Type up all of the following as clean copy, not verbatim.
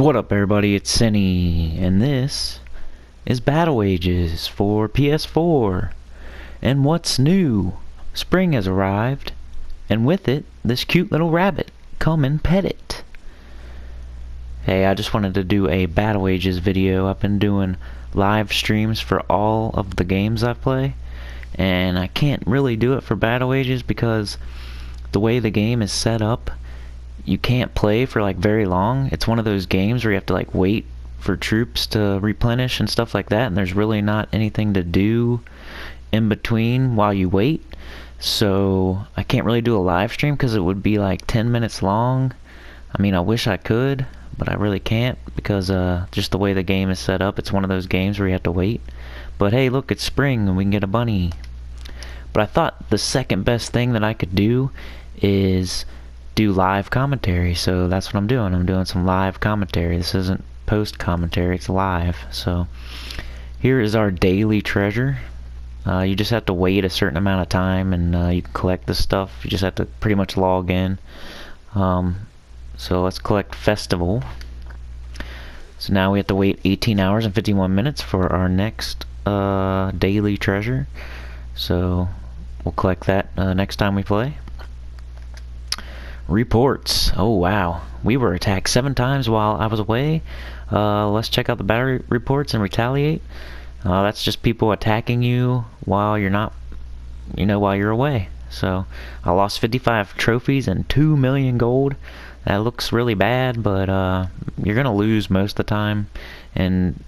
What up, everybody? It's Sinny, and this is Battle Ages for PS4. And what's new? Spring has arrived, and with it, this cute little rabbit. Come and pet it. Hey, I just wanted to do a Battle Ages video. I've been doing live streams for all of the games I play, and I can't really do it for Battle Ages because the way the game is set up, you can't play for like very long. It's one of those games where you have to like wait for troops to replenish and stuff like that, and there's really not anything to do in between while you wait. So I can't really do a live stream because it would be like 10 minutes long. I mean, I wish I could, but I really can't because just the way the game is set up, it's one of those games where you have to wait. But hey, look, it's spring and we can get a bunny. But I thought the second best thing that I could do is do live commentary, so that's what I'm doing. I'm doing some live commentary. This isn't post commentary, it's live. So here is our daily treasure. You just have to wait a certain amount of time and you can collect the stuff. You just have to pretty much log in. So let's collect festival. So now we have to wait 18 hours and 51 minutes for our next daily treasure. So we'll collect that next time we play. Reports. Oh wow, we were attacked 7 times while I was away. Let's check out the battle reports and retaliate. That's just people attacking you while you're not, while you're away. So I lost 55 trophies and 2 million gold. That looks really bad, but you're gonna lose most of the time and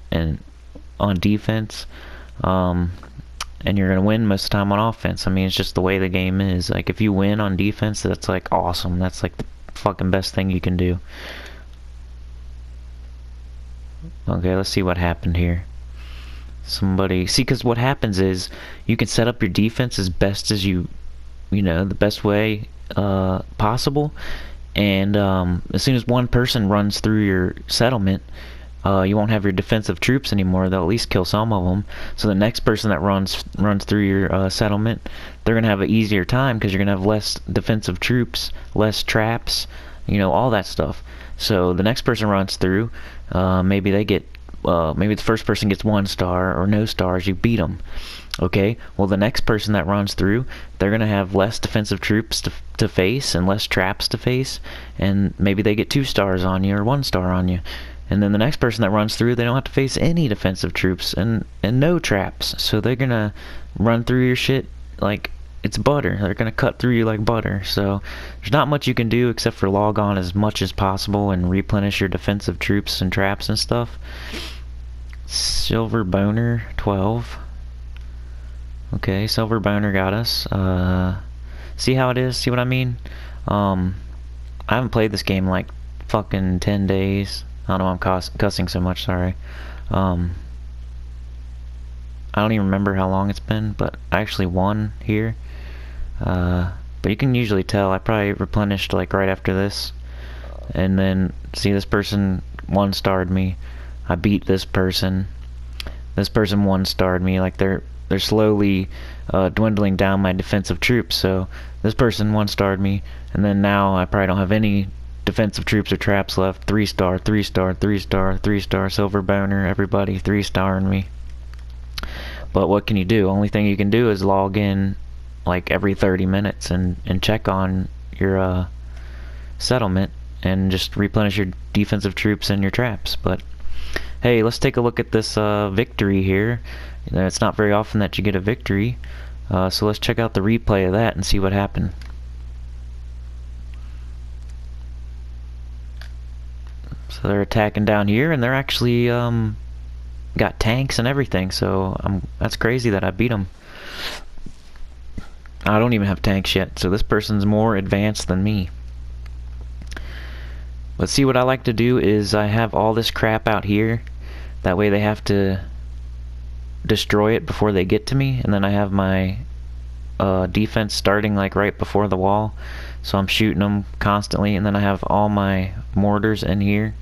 on defense. And you're gonna win most of the time on offense. I mean, it's just the way the game is. Like, if you win on defense, that's like awesome. That's like the fucking best thing you can do. Okay, let's see what happened here. See, because what happens is you can set up your defense as best as the best way possible. And as soon as one person runs through your settlement, you won't have your defensive troops anymore. They'll at least kill some of them. So the next person that runs through your settlement, they're gonna have an easier time because you're gonna have less defensive troops, less traps, all that stuff. So the next person runs through, maybe they get, maybe the first person gets 1 star or no stars. You beat them. Okay. Well, the next person that runs through, they're gonna have less defensive troops to face and less traps to face, and maybe they get 2 stars on you or 1 star on you. And then the next person that runs through, they don't have to face any defensive troops and no traps. So they're gonna run through your shit like it's butter. They're gonna cut through you like butter. So there's not much you can do except for log on as much as possible and replenish your defensive troops and traps and stuff. Silver Boner 12. Okay, Silver Boner got us. See how it is? See what I mean? I haven't played this game in like fucking 10 days. I don't know why I'm cussing so much, sorry. I don't even remember how long it's been, but I actually won here. But you can usually tell. I probably replenished like right after this. And then, see, this person 1-starred me. I beat this person. This person 1-starred me. Like, they're slowly dwindling down my defensive troops. So this person 1-starred me, and then now I probably don't have any defensive troops or traps left. 3-star, 3-star, 3-star, 3-star, Silver Boner, everybody 3-starring me. But what can you do? Only thing you can do is log in like every 30 minutes and check on your settlement and just replenish your defensive troops and your traps. But hey, let's take a look at this victory here. It's not very often that you get a victory, so let's check out the replay of that and see what happened. So they're attacking down here, and they're actually got tanks and everything. So that's crazy that I beat them. I don't even have tanks yet, so this person's more advanced than me. But see, what I like to do is I have all this crap out here. That way they have to destroy it before they get to me, and then I have my defense starting like right before the wall. So I'm shooting them constantly, and then I have all my mortars in here,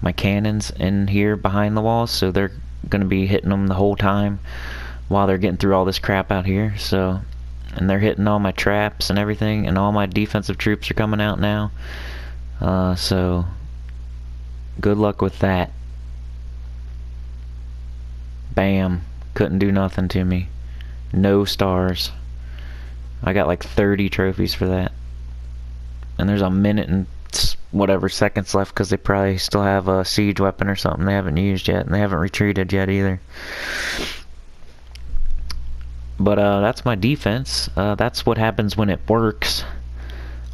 my cannons in here behind the walls, so they're going to be hitting them the whole time while they're getting through all this crap out here. So, and they're hitting all my traps and everything, and all my defensive troops are coming out now. So Good luck with that. Bam. Couldn't do nothing to me. No stars. I got like 30 trophies for that. And there's a minute and whatever seconds left because they probably still have a siege weapon or something they haven't used yet, and they haven't retreated yet either. But that's my defense. That's what happens when it works.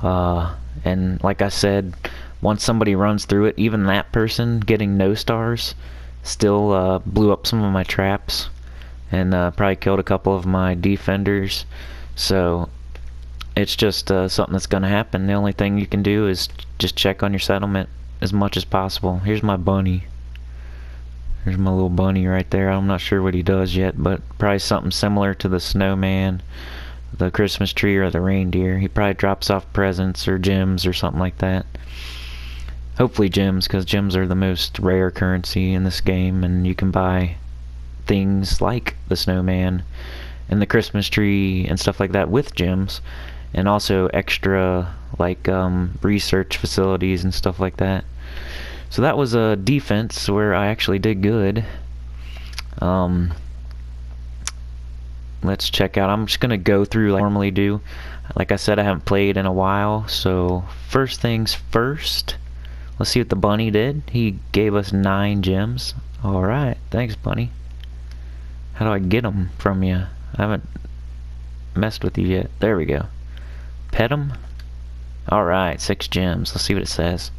And like I said, once somebody runs through it, even that person getting no stars still blew up some of my traps and probably killed a couple of my defenders. So it's just something that's going to happen. The only thing you can do is just check on your settlement as much as possible. Here's my bunny. There's my little bunny right there. I'm not sure what he does yet, but probably something similar to the snowman, the Christmas tree, or the reindeer. He probably drops off presents or gems or something like that. Hopefully gems, because gems are the most rare currency in this game, and you can buy things like the snowman and the Christmas tree and stuff like that with gems, and also extra like research facilities and stuff like that. So that was a defense where I actually did good. Let's check out. I'm just gonna go through like I normally do. Like I said, I haven't played in a while, so first things first, let's see what the bunny did. He gave us 9 gems. Alright, thanks bunny. How do I get them from you? I haven't messed with you yet. There we go. Pet him. Alright, 6 gems. Let's see what it says.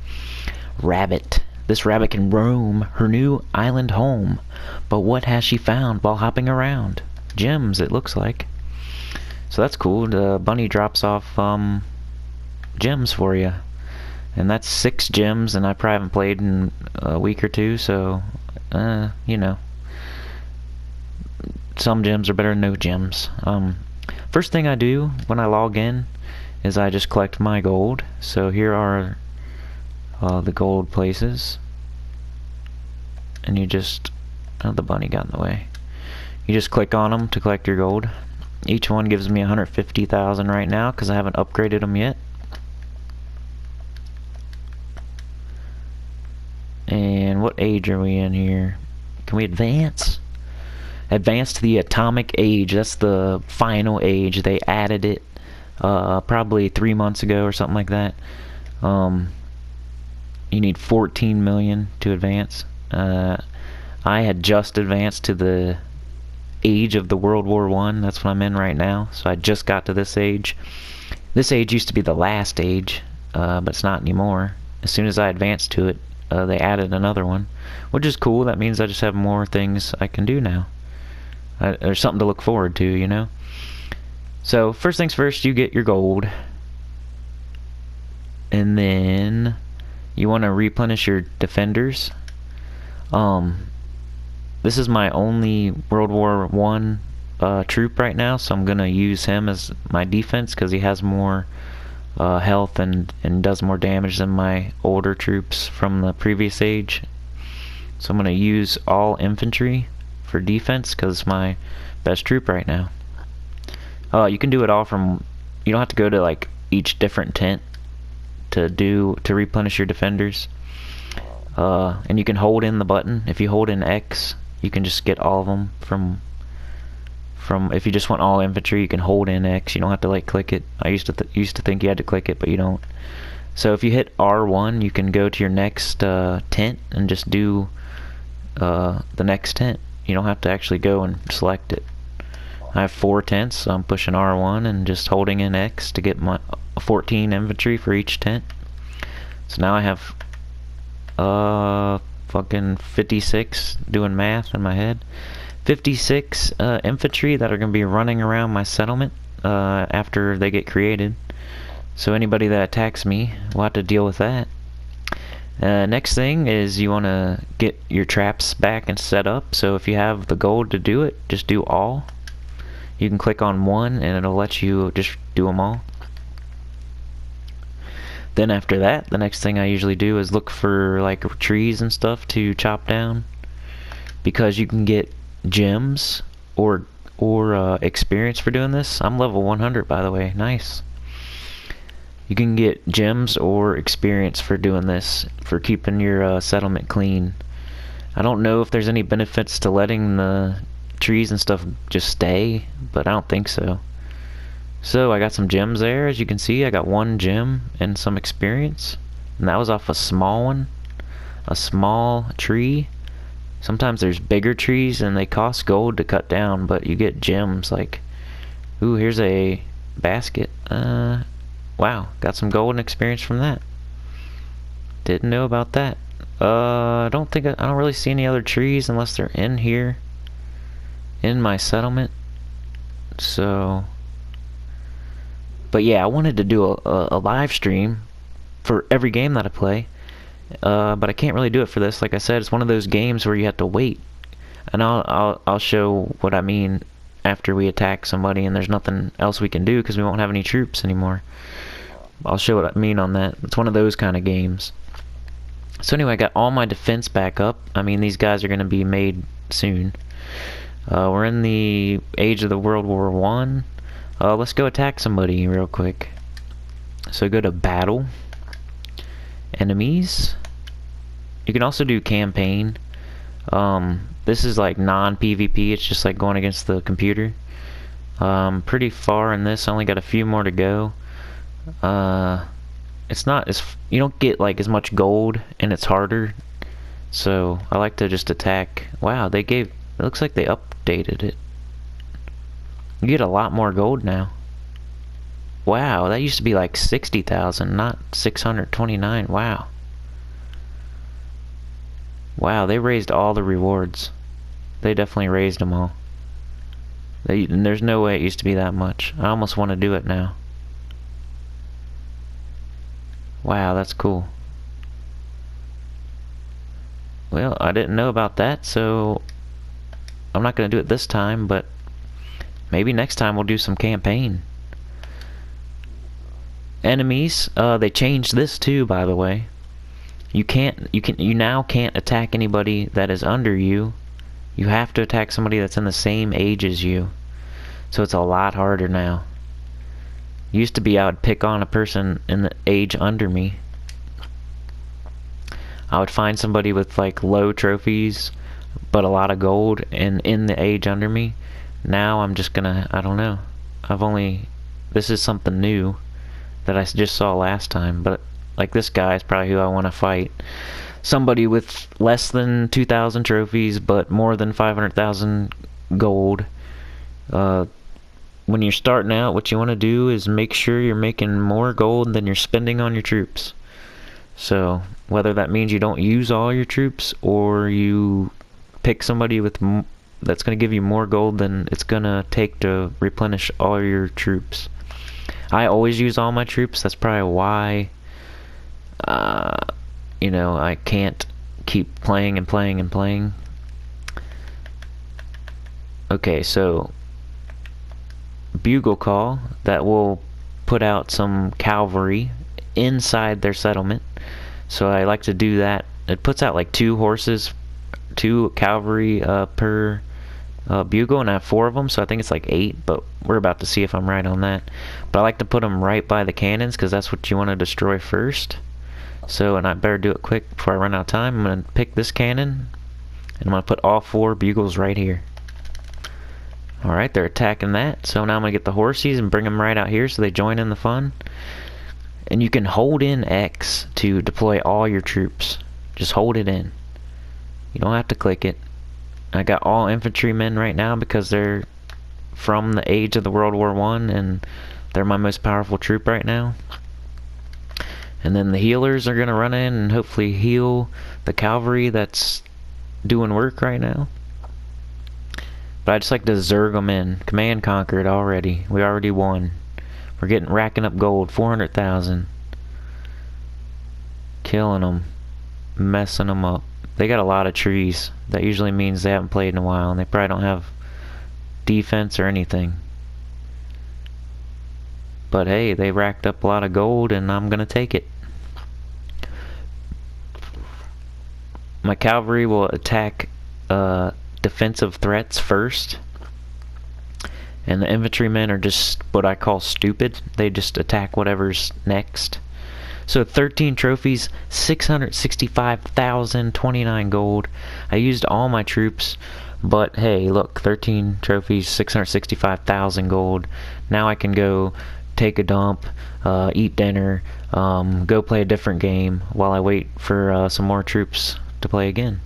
Rabbit. This rabbit can roam her new island home. But what has she found while hopping around? Gems, it looks like. So that's cool. The bunny drops off gems for you. And that's 6 gems, and I probably haven't played in a week or two, so, you know. Some gems are better than no gems. First thing I do when I log in is I just collect my gold. So here are the gold places, and you just, oh, the bunny got in the way. You just click on them to collect your gold. Each one gives me 150,000 right now because I haven't upgraded them yet. And what age are we in here? Can we advance? Advance to the atomic age. That's the final age. They added it probably 3 months ago or something like that. You need 14 million to advance. I had just advanced to the age of the World War I. That's what I'm in right now. So I just got to this age. This age used to be the last age, but it's not anymore. As soon as I advanced to it, they added another one, which is cool. That means I just have more things I can do now. There's something to look forward to, you know. So first things first, you get your gold, and then you want to replenish your defenders. This is my only World War I troop right now, so I'm gonna use him as my defense because he has more health and does more damage than my older troops from the previous age. So I'm gonna use all infantry for defense because it's my best troop right now. You can do it all from, you don't have to go to like each different tent to replenish your defenders. And you can hold in the button. If you hold in X, you can just get all of them from if you just want all infantry, you can hold in X. You don't have to like click it. I used to think you had to click it, but you don't. So if you hit R1, you can go to your next tent and just do the next tent. You don't have to actually go and select it. I have 4 tents, so I'm pushing R1 and just holding in X to get my 14 infantry for each tent. So now I have fucking 56, doing math in my head, 56 infantry that are going to be running around my settlement after they get created. So anybody that attacks me will have to deal with that. Next thing is you want to get your traps back and set up. So if you have the gold to do it, just do all. You can click on one and it'll let you just do them all. Then after that, the next thing I usually do is look for like trees and stuff to chop down, because you can get gems or experience for doing this. I'm level 100, by the way. Nice. You can get gems or experience for doing this, for keeping your settlement clean. I don't know if there's any benefits to letting the trees and stuff just stay, but I don't think so. So I got some gems there, as you can see. I got 1 gem and some experience, and that was off a small one, a small tree. Sometimes there's bigger trees and they cost gold to cut down, but you get gems. Like, ooh, here's a basket. Wow, got some gold and experience from that. Didn't know about that. I don't really see any other trees unless they're in here, in my settlement. So, but yeah, I wanted to do a live stream for every game that I play, but I can't really do it for this. Like I said, it's one of those games where you have to wait, and I'll show what I mean after we attack somebody and there's nothing else we can do because we won't have any troops anymore. I'll show what I mean on that. It's one of those kind of games. So anyway, I got all my defense back up. I mean, these guys are going to be made soon. We're in the age of the World War I. Let's go attack somebody real quick. So go to battle, enemies. You can also do campaign. This is like non-PvP. It's just like going against the computer. Pretty far in this. I only got a few more to go. It's not as, you don't get like as much gold, and it's harder. So I like to just attack. Wow, it looks like they updated it. You get a lot more gold now. Wow, that used to be like 60,000, not 629. Wow. Wow, they raised all the rewards. They definitely raised them all. And there's no way it used to be that much. I almost want to do it now. Wow, that's cool. Well, I didn't know about that, so I'm not going to do it this time, but maybe next time we'll do some campaign. Enemies, they changed this too, by the way. You now can't attack anybody that is under you. You have to attack somebody that's in the same age as you. So it's a lot harder now. Used to be I would pick on a person in the age under me. I would find somebody with like low trophies but a lot of gold and in the age under me. Now I'm just gonna, I don't know. This is something new that I just saw last time, but like this guy is probably who I want to fight. Somebody with less than 2,000 trophies but more than 500,000 gold. When you're starting out, what you want to do is make sure you're making more gold than you're spending on your troops. So whether that means you don't use all your troops or you pick somebody with that's going to give you more gold than it's going to take to replenish all your troops. I always use all my troops. That's probably why you know, I can't keep playing and playing and playing. Okay, so bugle call, that will put out some cavalry inside their settlement. So I like to do that. It puts out like 2 cavalry per bugle, and I have 4 of them, so I think it's like 8, but we're about to see if I'm right on that. But I like to put them right by the cannons because that's what you want to destroy first. So, and I better do it quick before I run out of time. I'm going to pick this cannon, and I'm going to put all 4 bugles right here. Alright, they're attacking that. So now I'm going to get the horsies and bring them right out here so they join in the fun. And you can hold in X to deploy all your troops. Just hold it in. You don't have to click it. I got all infantrymen right now because they're from the age of the World War I and they're my most powerful troop right now. And then the healers are going to run in and hopefully heal the cavalry that's doing work right now. But I just like to zerg them in. Command conquered already. We already won. We're racking up gold. 400,000. Killing them. Messing them up. They got a lot of trees. That usually means they haven't played in a while and they probably don't have defense or anything. But hey, they racked up a lot of gold and I'm gonna take it. My cavalry will attack defensive threats first, And the infantrymen are just what I call stupid. They just attack whatever's next. So 13 trophies, 665,029 gold. I used all my troops, but hey, look, 13 trophies, 665,000 gold. Now I can go take a dump, eat dinner, go play a different game while I wait for some more troops to play again.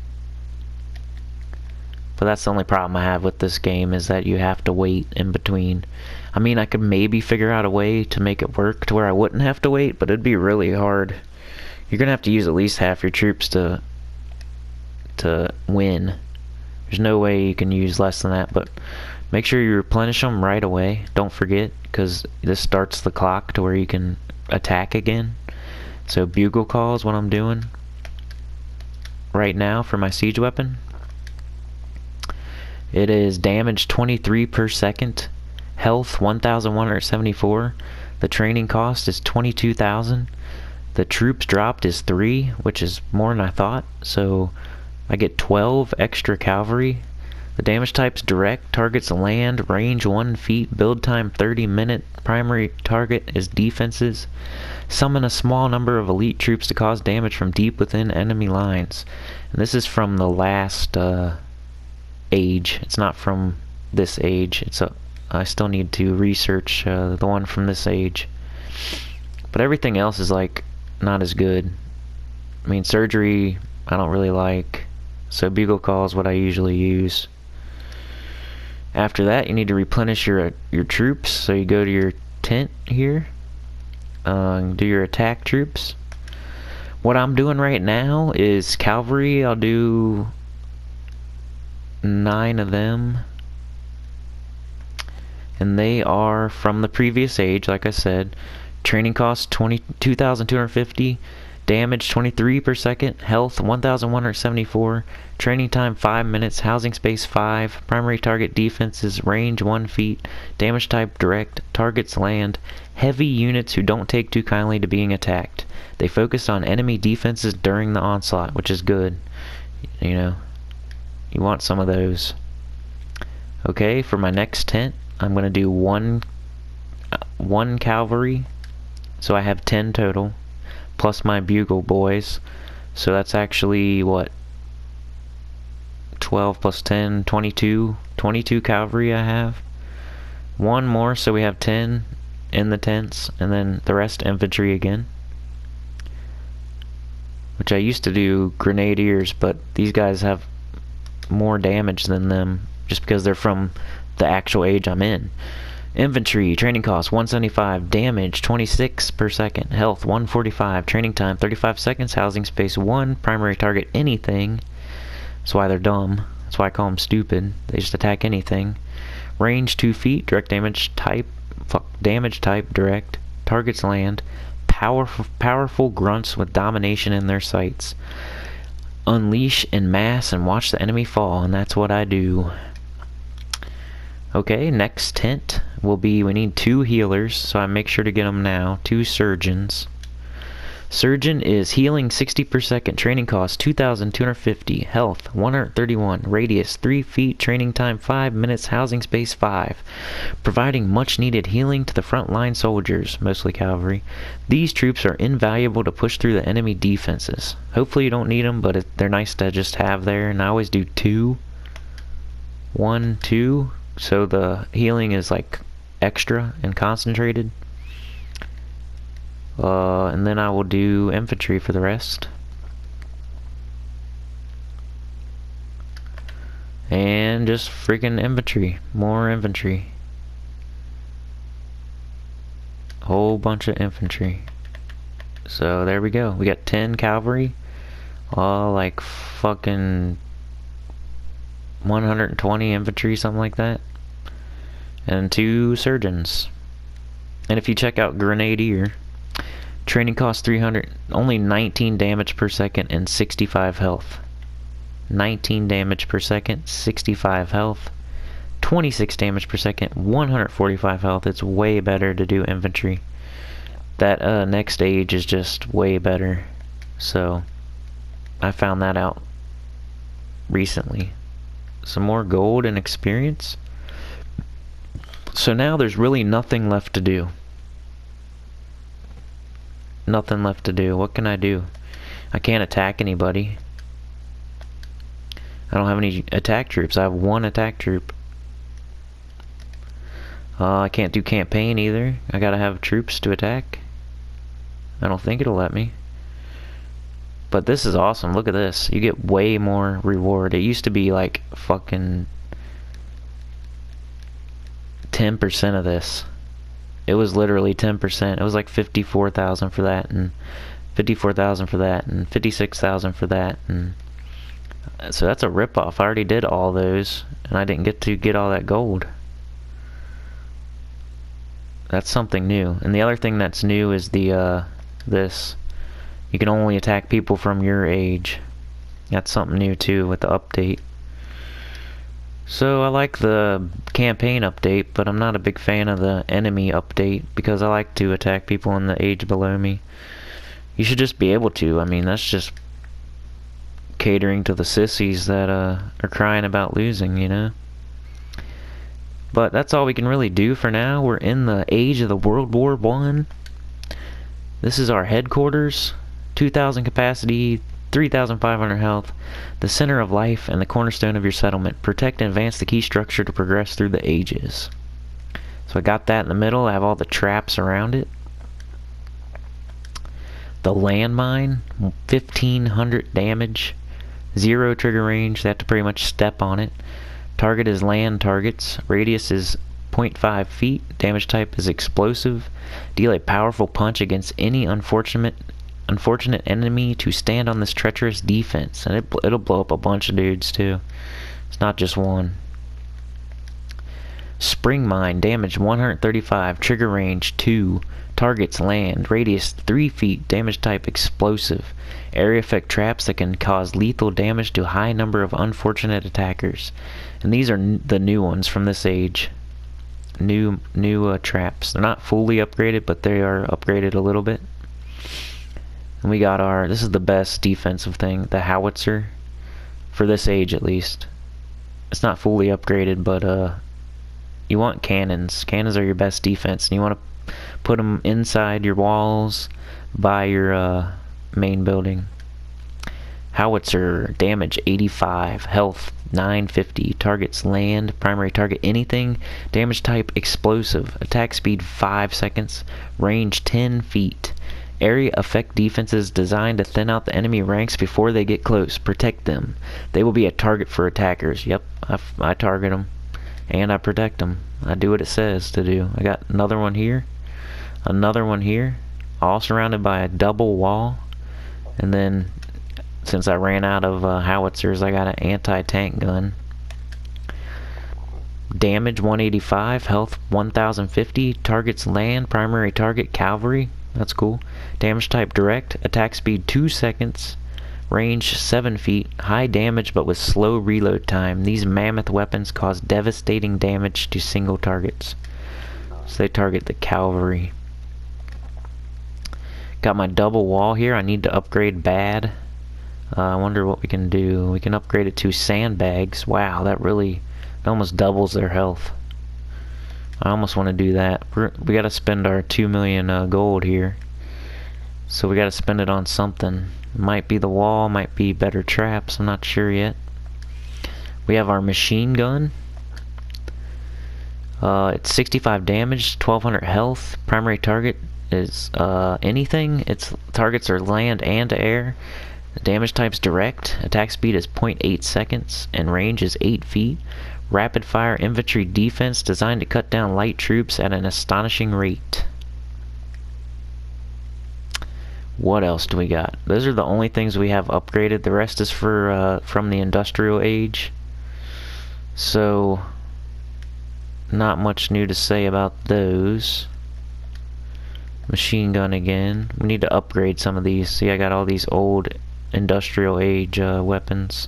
But that's the only problem I have with this game, is that you have to wait in between. I mean, I could maybe figure out a way to make it work to where I wouldn't have to wait, but it'd be really hard. You're gonna have to use at least half your troops to win. There's no way you can use less than that, but make sure you replenish them right away. Don't forget, because this starts the clock to where you can attack again. So bugle call is what I'm doing right now for my siege weapon. It is damage 23 per second, health 1,174, the training cost is 22,000, the troops dropped is 3, which is more than I thought, so I get 12 extra cavalry. The damage type's direct, targets land, range 1 feet, build time 30 minute, primary target is defenses. Summon a small number of elite troops to cause damage from deep within enemy lines. And this is from the last age. It's not from this age. I still need to research the one from this age. But everything else is like not as good. I mean, surgery I don't really like. So bugle call is what I usually use. After that, you need to replenish your troops. So you go to your tent here, do your attack troops. What I'm doing right now is cavalry. I'll do 9 of them, and they are from the previous age, like I said. Training cost 22,250, damage 23 per second, health 1,174, training time 5 minutes, housing space 5, primary target defenses, range 1 feet, damage type direct, targets land, heavy units who don't take too kindly to being attacked. They focus on enemy defenses during the onslaught, which is good, you know. You want some of those. Okay, for my next tent, I'm going to do one cavalry. So I have 10 total, plus my bugle boys. So that's actually, what, 12 plus 10, 22 cavalry I have. One more, so we have 10 in the tents, and then the rest infantry again. Which I used to do grenadiers, but these guys have more damage than them just because they're from the actual age I'm in. Infantry, training cost 175, damage 26 per second, health 145, training time 35 seconds, housing space 1, primary target anything. That's why they're dumb. That's why I call them stupid. They just attack anything. Range 2 feet, direct damage type, damage type direct, targets land, powerful grunts with domination in their sights. Unleash en masse and watch the enemy fall, and that's what I do. Okay, next tent will be, we need 2 healers, so I make sure to get them now. 2 surgeons. Surgeon is healing 60 per second, training cost 2,250, health 131, radius 3 feet, training time 5 minutes, housing space 5, providing much needed healing to the frontline soldiers, mostly cavalry. These troops are invaluable to push through the enemy defenses. Hopefully you don't need them, but they're nice to just have there, and I always do 2. 1, 2, so the healing is like extra and concentrated. And then I will do infantry for the rest. And just freaking infantry. More infantry. Whole bunch of infantry. So there we go. We got 10 cavalry. All like fucking 120 infantry, something like that. And 2 surgeons. And if you check out Grenadier, training cost 300, only 19 damage per second and 65 health. 19 damage per second, 65 health. 26 damage per second, 145 health. It's way better to do infantry. That next stage is just way better. So I found that out recently. Some more gold and experience. So now there's really nothing left to do. Nothing left to do. What can I do? I can't attack anybody. I don't have any attack troops. I have one attack troop. I can't do campaign either. I gotta have troops to attack. I don't think it'll let me. But this is awesome. Look at this. You get way more reward. It used to be like fucking 10% of this. It was literally 10%. It was like 54,000 for that, and 54,000 for that, and 56,000 for that, and so that's a ripoff. I already did all those, and I didn't get to get all that gold. That's something new. And the other thing that's new is the this. You can only attack people from your age. That's something new too with the update. So I like the campaign update, but I'm not a big fan of the enemy update because I like to attack people in the age below me. You should just be able to. I mean, that's just catering to the sissies that are crying about losing, you know? But that's all we can really do for now. We're in the age of the World War I. This is our headquarters. 2,000 capacity, 3,500 health, the center of life and the cornerstone of your settlement. Protect and advance the key structure to progress through the ages. So I got that in the middle. I have all the traps around it. The landmine, 1,500 damage, 0 trigger range. They have to pretty much step on it. Target is land targets. Radius is 0.5 feet. Damage type is explosive. Deal a powerful punch against any unfortunate enemy to stand on this treacherous defense, and it'll blow up a bunch of dudes too. It's not just one. Spring mine, damage 135, trigger range 2, targets land, radius 3 feet, damage type explosive. Area effect traps that can cause lethal damage to a high number of unfortunate attackers. And these are the new ones from this age. New traps. They're not fully upgraded, but they are upgraded a little bit. And we got our, this is the best defensive thing, the howitzer, for this age at least. It's not fully upgraded, but you want cannons. Cannons are your best defense, and you want to put them inside your walls by your main building. Howitzer, damage 85, health 950, targets land, primary target anything, damage type explosive, attack speed 5 seconds, range 10 feet. Area effect defenses designed to thin out the enemy ranks before they get close. Protect them. They will be a target for attackers. Yep, I target them. And I protect them. I do what it says to do. I got another one here. Another one here. All surrounded by a double wall. And then, since I ran out of howitzers, I got an anti-tank gun. Damage 185. Health 1050. Targets land. Primary target cavalry. That's cool. Damage type direct. Attack speed 2 seconds. Range 7 feet. High damage but with slow reload time. These mammoth weapons cause devastating damage to single targets. So they target the cavalry. Got my double wall here. I need to upgrade bad. I wonder what we can do. We can upgrade it to sandbags. Wow, that almost doubles their health. I almost want to do that. We got to spend our 2 million gold here. So we got to spend it on something. Might be the wall, might be better traps. I'm not sure yet. We have our machine gun. It's 65 damage, 1200 health. Primary target is anything. Its targets are land and air. The damage type's direct. Attack speed is 0.8 seconds and range is 8 feet. Rapid fire infantry defense designed to cut down light troops at an astonishing rate. What else do we got? Those are the only things we have upgraded. The rest is for from the industrial age. So not much new to say about those. Machine gun again. We need to upgrade some of these. See, I got all these old industrial age weapons.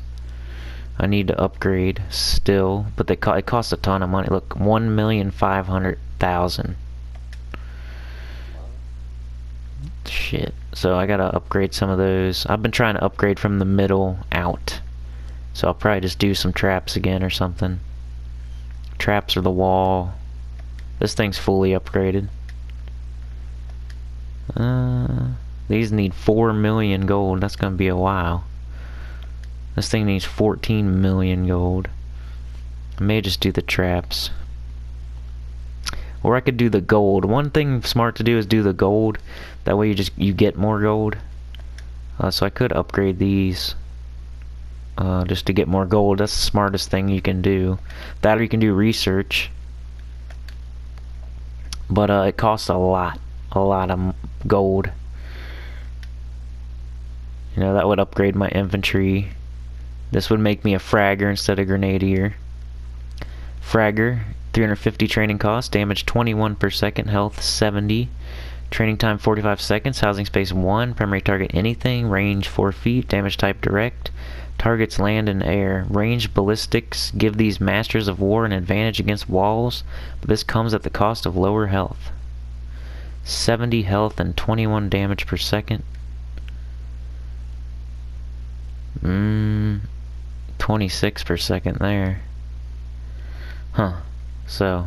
I need to upgrade still, but it costs a ton of money. Look, 1,500,000. Shit. So I gotta upgrade some of those. I've been trying to upgrade from the middle out. So I'll probably just do some traps again or something. Traps or the wall. this thing's fully upgraded. These need 4 million gold. That's gonna be a while. This thing needs 14 million gold. I may just do the traps. Or I could do the gold. One thing smart to do is do the gold. That way you get more gold. So I could upgrade these. Just to get more gold. That's the smartest thing you can do. That or you can do research. But it costs a lot of gold. You know, that would upgrade my infantry. This would make me a fragger instead of grenadier. Fragger, 350 training cost, damage 21 per second, health 70. Training time 45 seconds, housing space 1, primary target anything, range 4 feet, damage type direct. Targets land and air. Ranged ballistics give these masters of war an advantage against walls, but this comes at the cost of lower health. 70 health and 21 damage per second. 26 per second there. Huh. So,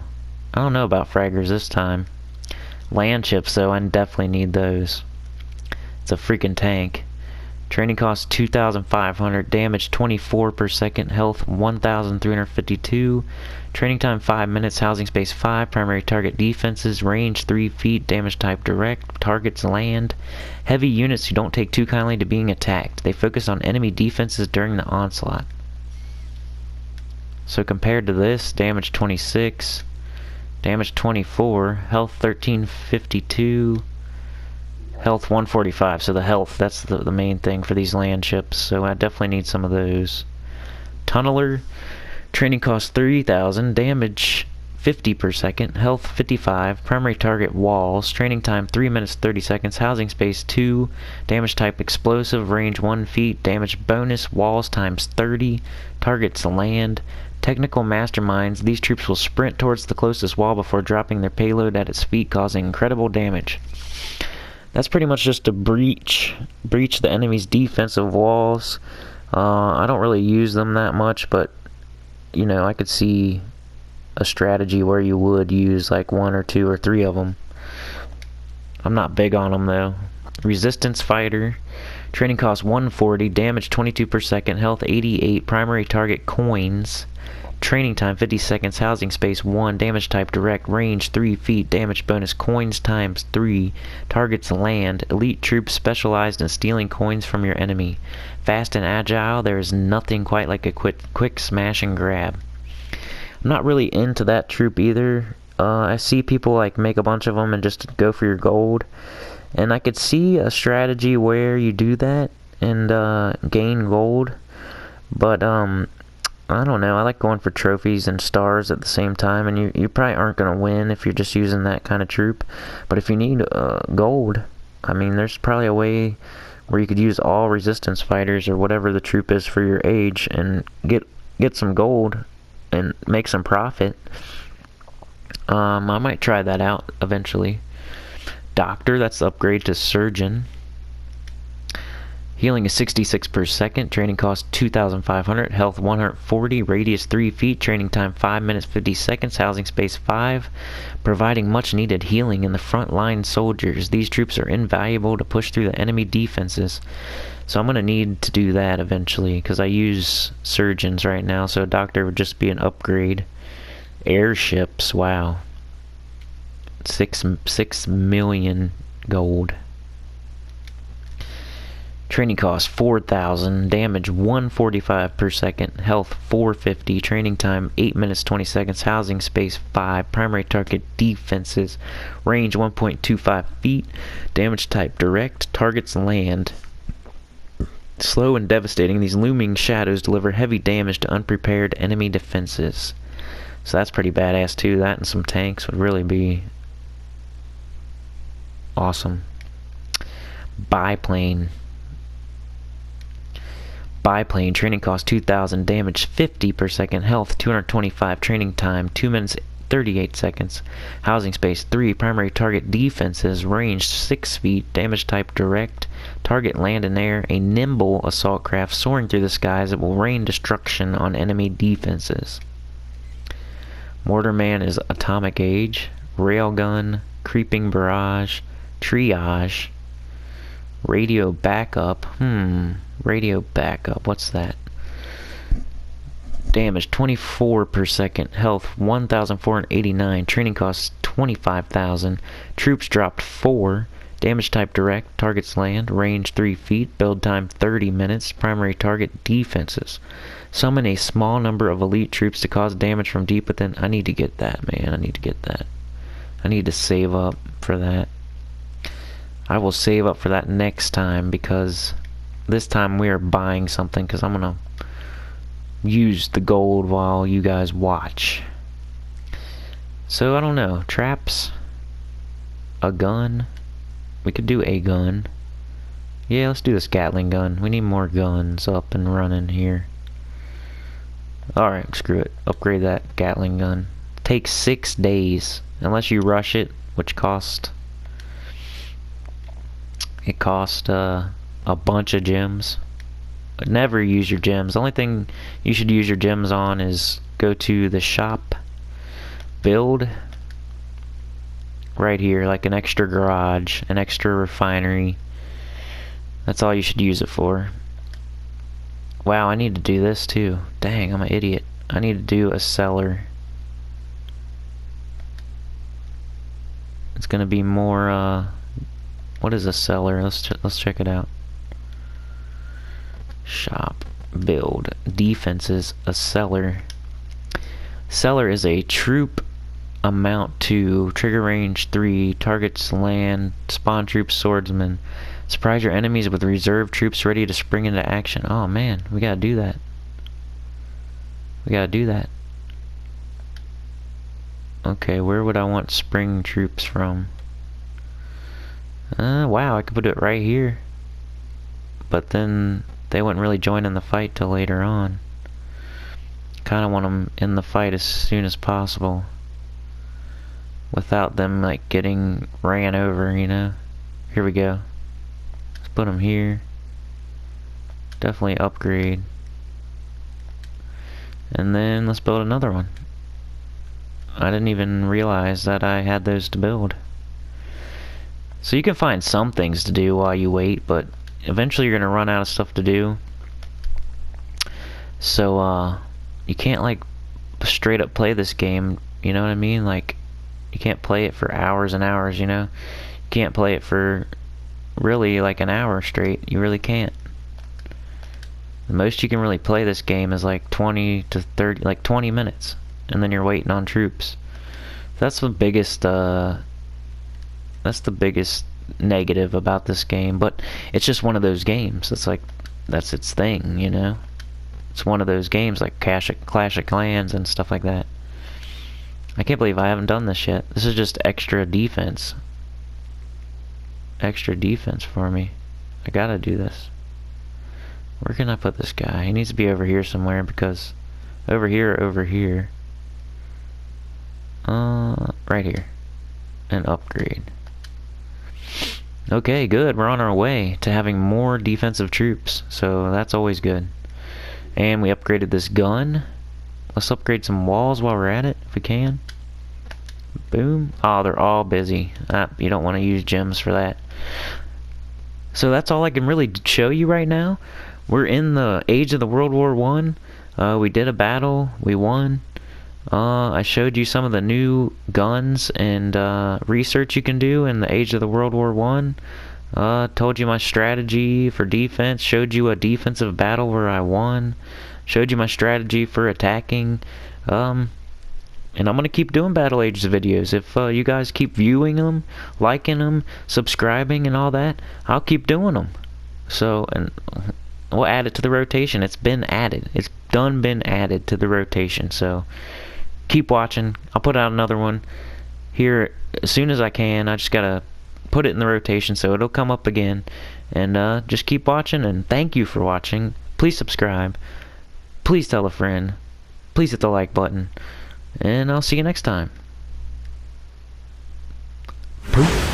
I don't know about fraggers this time. Land ships, though, I definitely need those. It's a freaking tank. Training cost 2,500, damage 24 per second, health 1,352, training time 5 minutes, housing space 5, primary target defenses, range 3 feet, damage type direct, targets land. Heavy units who don't take too kindly to being attacked. They focus on enemy defenses during the onslaught. So compared to this, damage 26, damage 24, health 1352, health 145. So the health, that's the main thing for these land ships. So I definitely need some of those. Tunneler, training cost 3,000, damage 50 per second, health 55, primary target walls, training time 3 minutes 30 seconds, housing space 2, damage type explosive, range 1 feet, damage bonus, walls times 30, targets land. Technical masterminds, these troops will sprint towards the closest wall before dropping their payload at its feet, causing incredible damage. That's pretty much just to breach the enemy's defensive walls. I don't really use them that much, but you know, I could see a strategy where you would use like 1 or 2 or 3 of them. I'm not big on them though. Resistance fighter, training cost 140, damage 22 per second, health 88, primary target coins. Training time 50 seconds, housing space 1, damage type direct, range 3 feet, damage bonus coins times 3, targets land, elite troops specialized in stealing coins from your enemy. Fast and agile, there is nothing quite like a quick smash and grab. I'm not really into that troop either. I see people like make a bunch of them and just go for your gold. And I could see a strategy where you do that and gain gold. But I don't know, I like going for trophies and stars at the same time, and you probably aren't going to win if you're just using that kind of troop. But if you need gold, I mean, there's probably a way where you could use all resistance fighters or whatever the troop is for your age and get some gold and make some profit. I might try that out eventually. Doctor, that's the upgrade to surgeon. Healing is 66 per second, training cost 2,500, health 140, radius 3 feet, training time 5 minutes 50 seconds, housing space 5, providing much needed healing in the front line soldiers. These troops are invaluable to push through the enemy defenses. So I'm going to need to do that eventually, because I use surgeons right now, so a doctor would just be an upgrade. Airships, wow. 6 million gold. Training cost 4,000, damage 145 per second, health 450, training time 8 minutes 20 seconds, housing space 5, primary target defenses, range 1.25 feet, damage type direct, targets land. Slow and devastating, these looming shadows deliver heavy damage to unprepared enemy defenses. So that's pretty badass too. That and some tanks would really be awesome. Biplane. Biplane, training cost 2,000, damage 50 per second, health 225, training time 2 minutes 38 seconds, housing space 3, primary target defenses, range 6 feet, damage type direct, target land and air, a nimble assault craft soaring through the skies that will rain destruction on enemy defenses. Mortarman is atomic age, railgun, creeping barrage, triage, radio backup. Radio backup. What's that? Damage 24 per second. Health 1,489. Training costs 25,000. Troops dropped 4. Damage type direct. Targets land. Range 3 feet. Build time 30 minutes. Primary target defenses. Summon a small number of elite troops to cause damage from deep within. I need to get that, man. I need to get that. I need to save up for that. I will save up for that next time, because this time we are buying something, because I'm gonna use the gold while you guys watch. So I don't know. Traps. A gun. We could do a gun. Yeah, let's do this Gatling gun. We need more guns up and running here. Alright, screw it. Upgrade that Gatling gun. Takes 6 days. Unless you rush it, which cost... It cost a bunch of gems. But never use your gems. The only thing you should use your gems on is go to the shop, build, right here, like an extra garage, an extra refinery. That's all you should use it for. Wow, I need to do this too. Dang, I'm an idiot. I need to do a cellar. It's gonna be more, what is a cellar? Let's check it out. Shop, build, defenses, a cellar. Cellar is a troop amount 2, trigger range 3, targets land, spawn troops, swordsman. Surprise your enemies with reserve troops ready to spring into action. Oh man, we gotta do that. We gotta do that. Okay, where would I want spring troops from? Wow, I could put it right here. But then they wouldn't really join in the fight till later on. Kinda want them in the fight as soon as possible, without them like getting ran over, you know? Here we go. Let's put them here. Definitely upgrade. And then let's build another one. I didn't even realize that I had those to build. So you can find some things to do while you wait, but eventually you're gonna run out of stuff to do. So you can't like straight up play this game, you know what I mean? Like, you can't play it for hours and hours, you know? You can't play it for really like an hour straight. You really can't. The most you can really play this game is like 20 to 30, like 20 minutes, and then you're waiting on troops. That's the biggest negative about this game, but it's just one of those games. It's like, that's its thing, you know? It's one of those games like Clash of Clans and stuff like that. I can't believe I haven't done this yet. This is just extra defense. Extra defense for me. I gotta do this. Where can I put this guy? He needs to be over here somewhere, because over here, right here. And upgrade. Okay, good. We're on our way to having more defensive troops, so that's always good. And we upgraded this gun. Let's upgrade some walls while we're at it, if we can. Boom. Oh, they're all busy. You don't want to use gems for that. So that's all I can really show you right now. We're in the age of the World War I. We did a battle. We won. I showed you some of the new guns and research you can do in the age of the World War I. Told you my strategy for defense. Showed you a defensive battle where I won. Showed you my strategy for attacking. And I'm going to keep doing Battle Ages videos. If you guys keep viewing them, liking them, subscribing and all that, I'll keep doing them. So, and we'll add it to the rotation. It's been added. It's been added to the rotation. So, keep watching. I'll put out another one here as soon as I can. I just got to put it in the rotation so it'll come up again. And just keep watching, and thank you for watching. Please subscribe. Please tell a friend. Please hit the like button. And I'll see you next time. Peace.